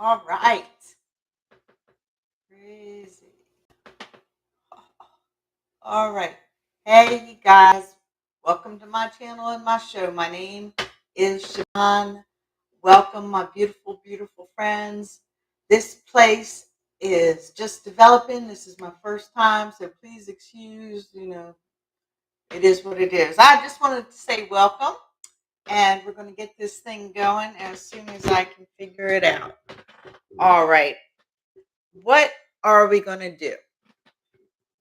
All right. Crazy. All right. Hey, you guys. Welcome to my channel and my show. My name is Siobhan. Welcome, my beautiful, beautiful friends. This place is just developing. This is my first time, so please excuse, it is what it is. I just wanted to say welcome, and we're going to get this thing going as soon as I can figure it out. All right. What are we going to do?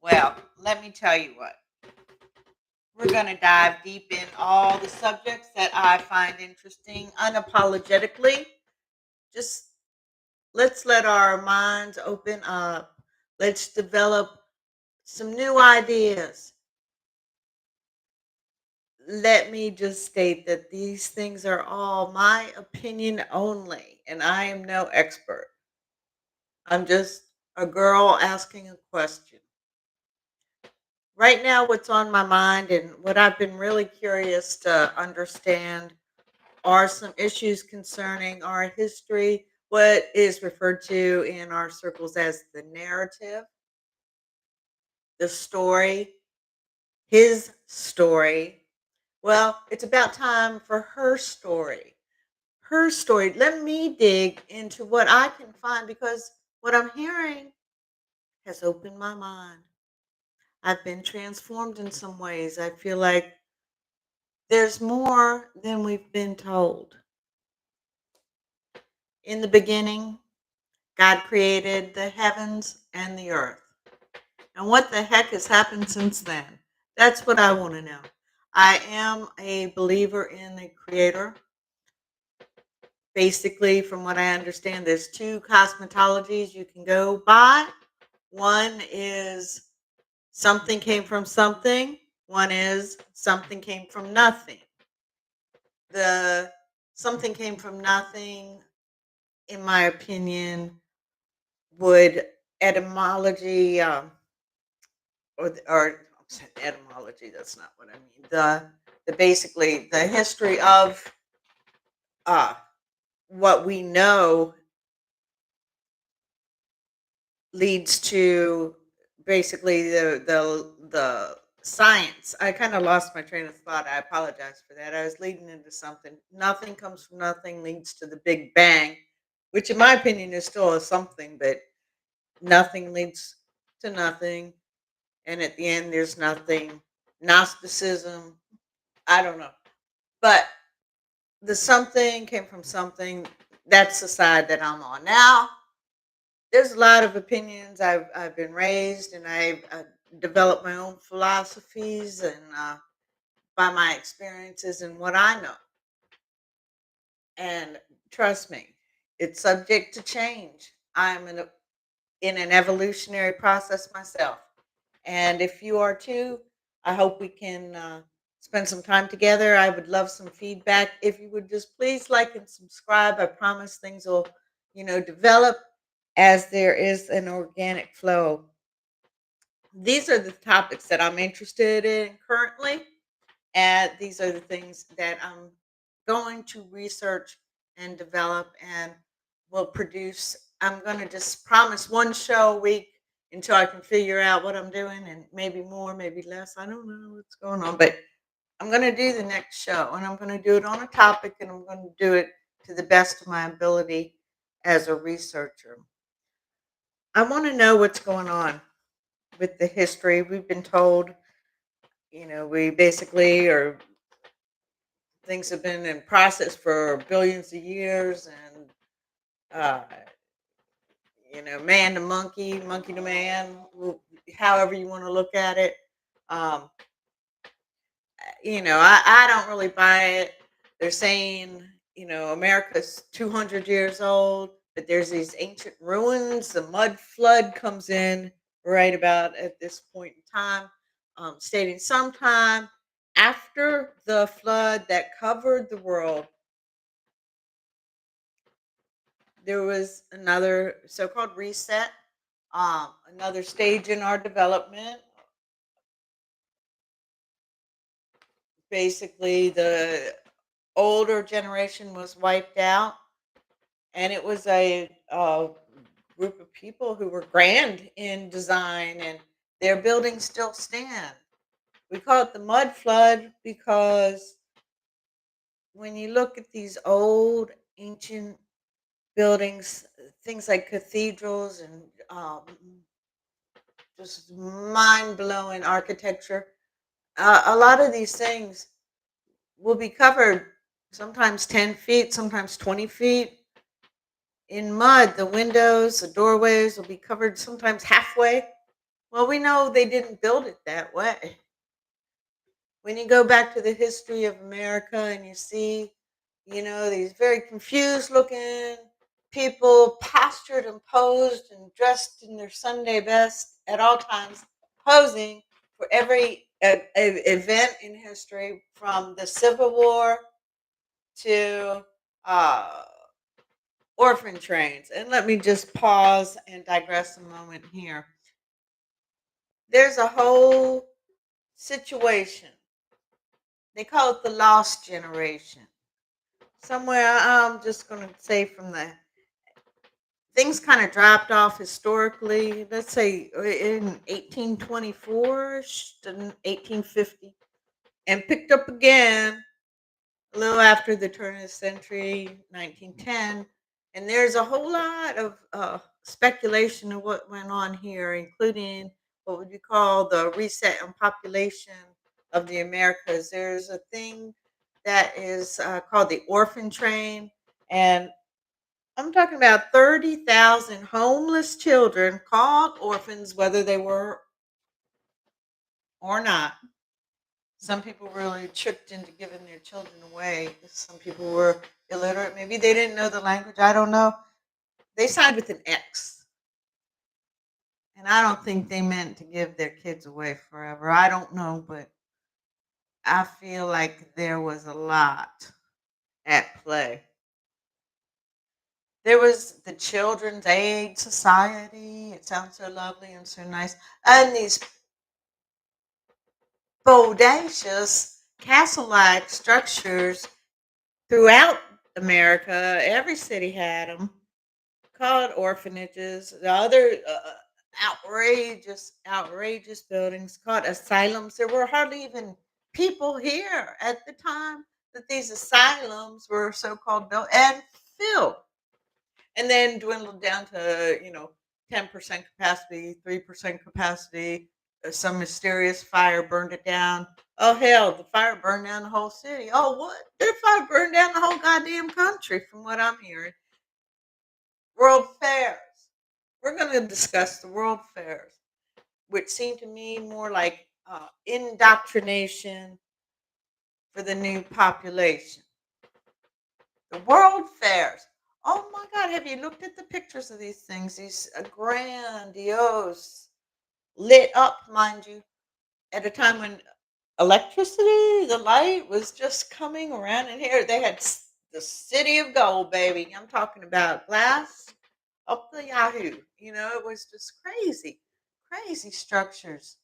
Well, let me tell you what. We're going to dive deep in all the subjects that I find interesting unapologetically. Just let's let our minds open up. Let's develop some new ideas. Let me just state that these things are all my opinion only, and I am no expert. I'm just a girl asking a question. Right now, what's on my mind and what I've been really curious to understand are some issues concerning our history, what is referred to in our circles as the narrative, the story, his story. Well, it's about time for her story. Her story. Let me dig into what I can find because what I'm hearing has opened my mind. I've been transformed in some ways. I feel like there's more than we've been told. In the beginning, God created the heavens and the earth. And what the heck has happened since then? That's what I want to know. I am a believer in the creator. Basically, from what I understand, there's two cosmetologies you can go by. One is something came from something, one is something came from nothing. The something came from nothing, in my opinion, would etymology or etymology, that's not what I mean. The basically the history of uh what we know leads to basically the science. I kind of lost my train of thought. I apologize for that. I was leading into something. Nothing comes from nothing leads to the Big Bang, which in my opinion is still a something, but nothing leads to nothing. And at the end there's nothing. Gnosticism, I don't know. But the something came from something. That's the side that I'm on. Now, there's a lot of opinions. I've been raised and I've developed my own philosophies and by my experiences and what I know. And trust me, it's subject to change. I'm in an evolutionary process myself. And if you are too, I hope we can spend some time together. I would love some feedback. If you would just please like and subscribe, I promise things will, develop as there is an organic flow. These are the topics that I'm interested in currently, and these are the things that I'm going to research and develop and will produce. I'm going to just promise one show a week until I can figure out what I'm doing, and maybe more, maybe less. I don't know what's going on, but I'm going to do the next show and I'm going to do it on a topic and I'm going to do it to the best of my ability as a researcher. I want to know what's going on with the history. We've been told, we basically are things have been in process for billions of years, and uh, man to monkey, monkey to man, however you want to look at it. Um, I don't really buy it. They're saying, America's 200 years old, but there's these ancient ruins. The mud flood comes in right about at this point in time, stating sometime after the flood that covered the world, there was another so-called reset, another stage in our development. Basically, the older generation was wiped out, and it was a group of people who were grand in design, and their buildings still stand. We call it the mud flood because when you look at these old ancient buildings, things like cathedrals and just mind blowing architecture, a lot of these things will be covered sometimes 10 feet, sometimes 20 feet in mud. The windows, the doorways will be covered sometimes halfway. Well, we know they didn't build it that way. When you go back to the history of America and you see, these very confused looking people postured and posed and dressed in their Sunday best at all times, posing for every event in history from the Civil War to uh, orphan trains. And let me just pause and digress a moment here. There's a whole situation. They call it the lost generation. Somewhere, I'm just going to say from the things kind of dropped off historically, let's say in 1824 to 1850, and picked up again a little after the turn of the century, 1910. And there's a whole lot of speculation of what went on here, including what would you call the reset and population of the Americas. There's a thing that is called the orphan train. And I'm talking about 30,000 homeless children called orphans, whether they were or not. Some people really tricked into giving their children away. Some people were illiterate. Maybe they didn't know the language. I don't know. They signed with an X. And I don't think they meant to give their kids away forever. I don't know, but I feel like there was a lot at play. There was the Children's Aid Society. It sounds so lovely and so nice. And these bodacious castle-like structures throughout America. Every city had them, called orphanages. The other outrageous buildings called asylums. There were hardly even people here at the time that these asylums were so-called built and filled, and then dwindled down to 10% capacity, 3% capacity. Some mysterious fire burned it down. Oh hell, the fire burned down the whole city. Oh what? The fire burned down the whole goddamn country, from what I'm hearing. World fairs. We're going to discuss the world fairs, which seem to me more like indoctrination for the new population. The world fairs. Oh my God, have you looked at the pictures of these things? These grandiose, lit up, mind you, at a time when electricity, the light was just coming around in here. They had the city of gold, baby. I'm talking about glass up the Yahoo. It was just crazy, crazy structures,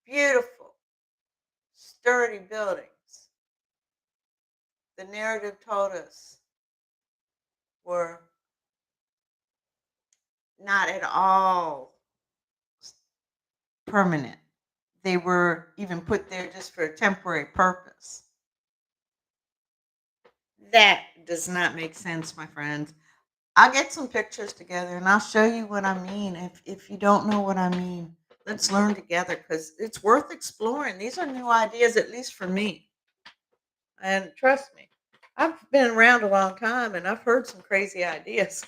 beautiful, sturdy buildings. The narrative told us were not at all permanent. They were even put there just for a temporary purpose. That does not make sense, my friends. I'll get some pictures together and I'll show you what I mean. If you don't know what I mean, let's learn together because it's worth exploring. These are new ideas, at least for me. And trust me, I've been around a long time and I've heard some crazy ideas.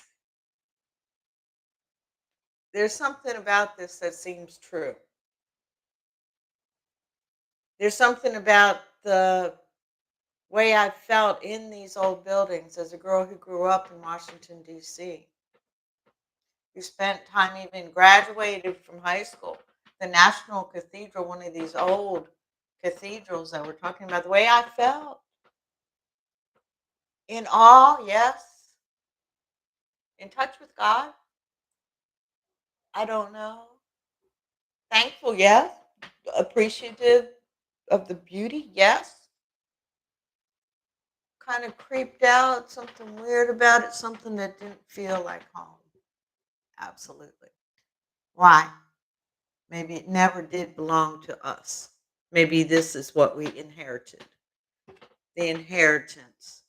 There's something about this that seems true. There's something about the way I felt in these old buildings as a girl who grew up in Washington, D.C., who spent time even graduated from high school. The National Cathedral, one of these old cathedrals that we're talking about, the way I felt in awe, yes, in touch with God, I don't know, thankful, yes, appreciative of the beauty, yes, kind of creeped out, something weird about it, something that didn't feel like home. Absolutely. Why? Maybe it never did belong to us. Maybe this is what we inherited, the inheritance,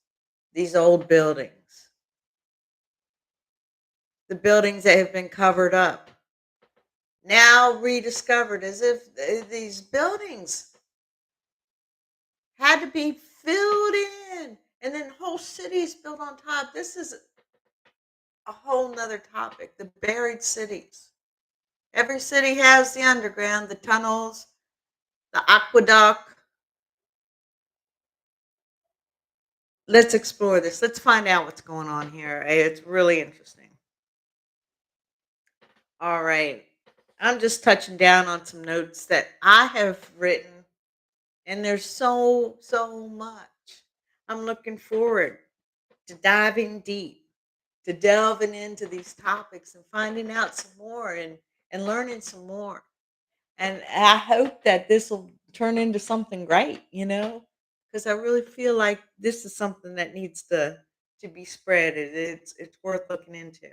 these old buildings, the buildings that have been covered up, now rediscovered as if these buildings had to be filled in and then whole cities built on top. This is a whole nother topic, the buried cities. Every city has the underground, the tunnels, the aqueduct. Let's explore this. Let's find out what's going on here. It's really interesting. All right. I'm just touching down on some notes that I have written, and there's so much. I'm looking forward to diving deep, to delving into these topics and finding out some more and learning some more. And I hope that this will turn into something great, because I really feel like this is something that needs to be spread. It's worth looking into.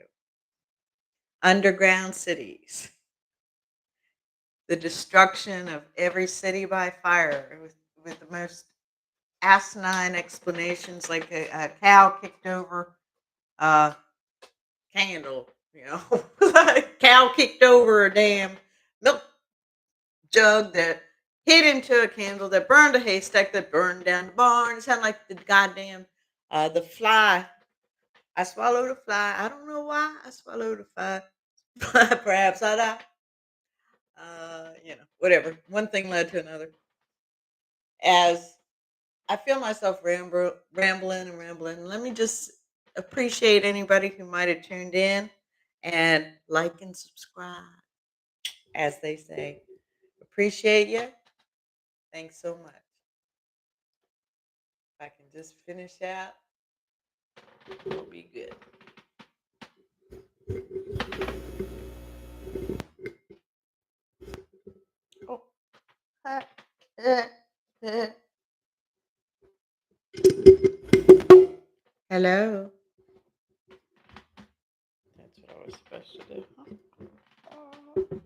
Underground cities, the destruction of every city by fire with the most asinine explanations, like a cow kicked over a candle, cow kicked over a damn milk jug that hit into a candle that burned a haystack that burned down the barn. It sounded like the goddamn the fly. I swallowed a fly. I don't know why I swallowed a fly. Perhaps I died. Whatever. One thing led to another. As I feel myself rambling and rambling. Let me just appreciate anybody who might have tuned in and like and subscribe, as they say. Appreciate you. Thanks so much. If I can just finish out, it'll be good. Oh, uh, uh, uh. Hello. That's what I was supposed to do. Huh?